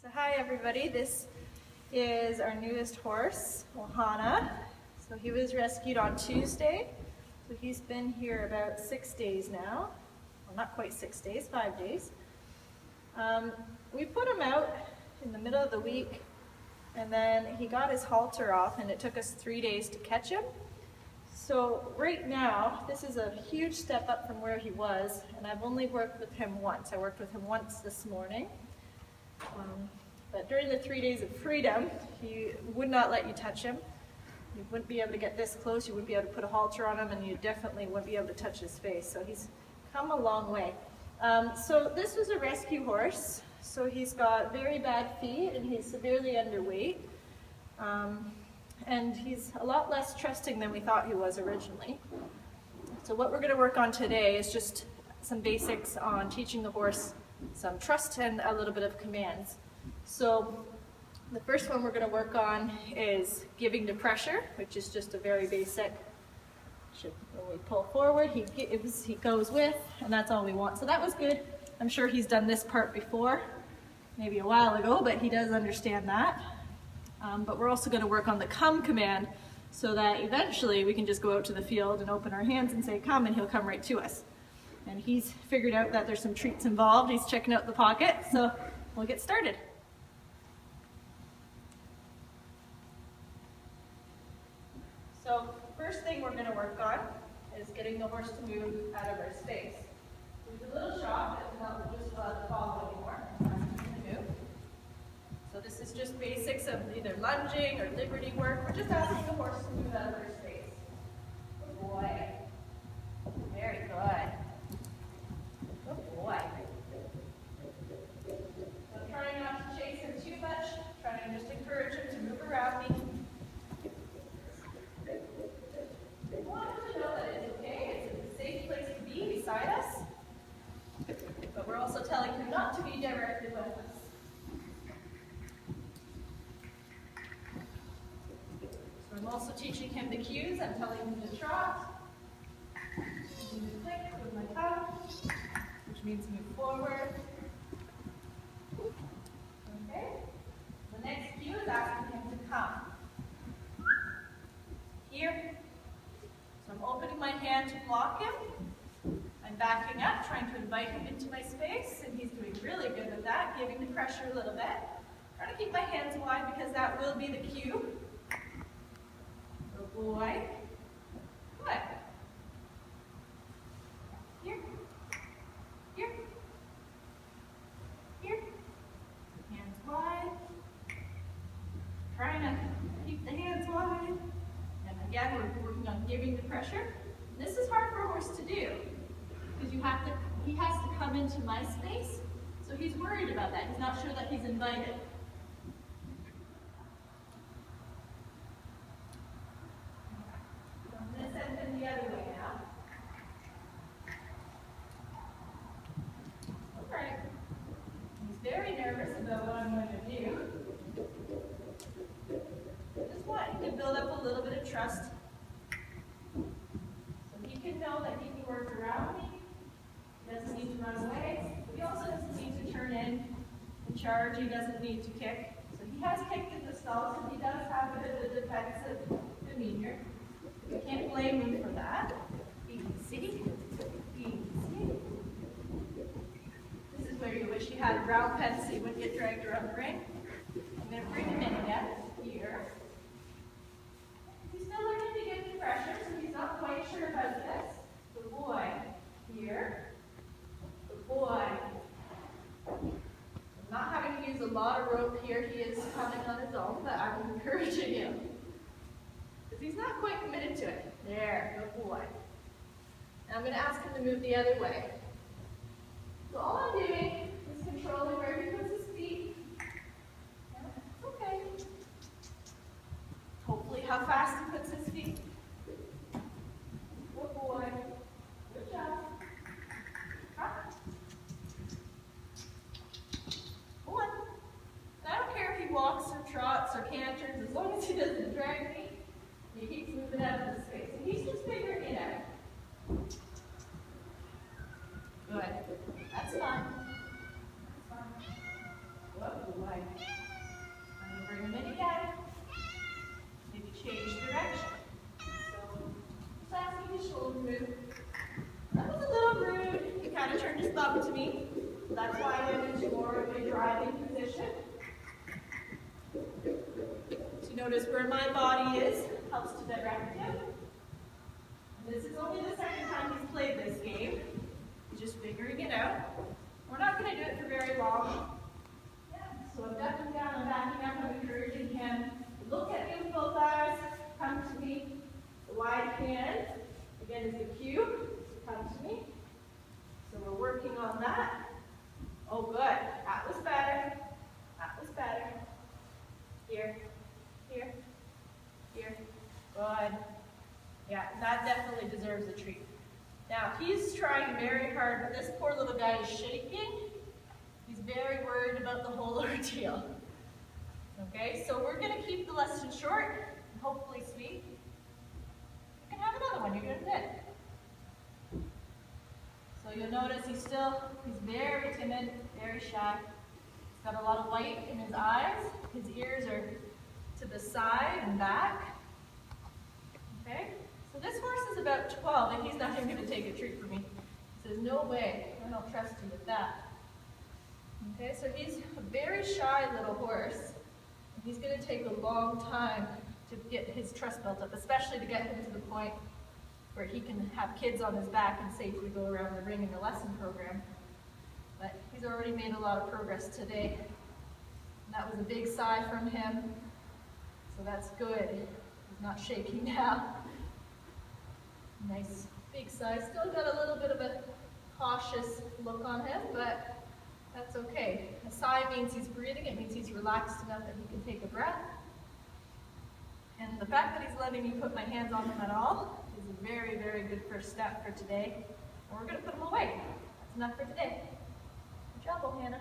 So hi everybody, this is our newest horse, Ohana. So he was rescued on Tuesday. So he's been here about 6 days now. Well, not quite 6 days, 5 days. We put him out in the middle of the week and then he got his halter off and it took us 3 days to catch him. So right now, this is a huge step up from where he was, and I've only worked with him once. I worked with him once this morning. But during the 3 days of freedom, he would not let you touch him. You wouldn't be able to get this close, you wouldn't be able to put a halter on him, and you definitely wouldn't be able to touch his face. So he's come a long way. So this was a rescue horse. So he's got very bad feet and he's severely underweight. And he's a lot less trusting than we thought he was originally. So what we're going to work on today is just some basics on teaching the horse some trust and a little bit of commands. So the first one we're going to work on is giving to pressure, which is just a very basic. When we pull forward, he goes with, and that's all we want. So that was good. I'm sure he's done this part before, maybe a while ago, but he does understand that. But we're also going to work on the come command so that eventually we can just go out to the field and open our hands and say come, and he'll come right to us. And he's figured out that there's some treats involved. He's checking out the pocket, so we'll get started. So first thing we're going to work on is getting the horse to move out of our space. There's a little shock that will not just follow anymore. Move. So this is just basics of either lunging or liberty work. We're just asking the horse to move out of their space. Good boy. Very good. Good boy. So I'm trying not to chase him too much. Trying to just encourage him to move around me. We want him to know that it's okay. It's a safe place to be beside us. But we're also telling him not to be directly with us. I'm also teaching him the cues. I'm telling him to trot, using the click with my tongue, which means move forward. Okay. The next cue is asking him to come. Here. So I'm opening my hand to block him. I'm backing up, trying to invite him into my space, and he's doing really good with that, giving the pressure a little bit. Trying to keep my hands wide because that will be the cue. Good boy. Good. Here. Here. Here. Hands wide. Trying to keep the hands wide. And again, we're working on giving the pressure. This is hard for a horse to do because he has to come into my space. So he's worried about that. He's not sure that he's invited. The other way now. Alright. He's very nervous about what I'm going to do. Just want him to build up a little bit of trust. So he can know that he can work around me. He doesn't need to run away. He also doesn't need to turn in and charge. He doesn't need to kick. So he has kicked in the stalls and he does have a bit of a defensive demeanor. You can't blame him for that. Easy. Easy. This is where you wish you had a brown pen so you wouldn't get dragged around the ring. I'm going to bring him in again. Here. He's still learning to get the pressure, so he's not quite sure about this. Good boy. Here. Good boy. I'm not having to use a lot of rope here. He is coming on his own, but I'm encouraging him. He's not quite committed to it. There, good boy. And I'm going to ask him to move the other way. So all I'm doing is controlling where he puts his feet. It's okay. Hopefully how fast he puts his feet. Good boy. Good job. Huh? Go on. I don't care if he walks or trots or canters, as long as he doesn't drag me. He keeps moving out of the space. And he's just figuring it out. Good. That's fine. That's fine. Whoa, kind of turned his thumb to me. So that's why I went into more of a driving position. To notice where my body is helps to direct him. And this is only the second time he's played this game. He's just figuring it out. We're not going to do it for very long. Yeah, so I'm ducking down and backing up. I'm encouraging him to look at me with both eyes, come to me. The wide hand, again, is the cue. Come to me. So we're working on that. Oh, good. That was better. That was better. Here, here, here. Good. Yeah, that definitely deserves a treat. Now, he's trying very hard, but this poor little guy is shaking. He's very worried about the whole ordeal. Okay, so we're going to keep the lesson short and hopefully sweet. You can have another one. You're doing good. So you'll notice he's very timid, very shy. He's got a lot of white in his eyes. His ears are to the side and back. Okay? So this horse is about 12, and he's not even going to take a treat from me. He says, no way, I don't trust you with that. Okay, so he's a very shy little horse, and he's going to take a long time to get his trust built up, especially to get him to the point where he can have kids on his back and safely go around the ring in the lesson program. But he's already made a lot of progress today. And that was a big sigh from him, so that's good. He's not shaking now. Nice big sigh. Still got a little bit of a cautious look on him, but that's okay. A sigh means he's breathing. It means he's relaxed enough that he can take a breath. And the fact that he's letting me put my hands on him at all is a very, very good first step for today. And we're going to put him away. That's enough for today. Good job, Ohana.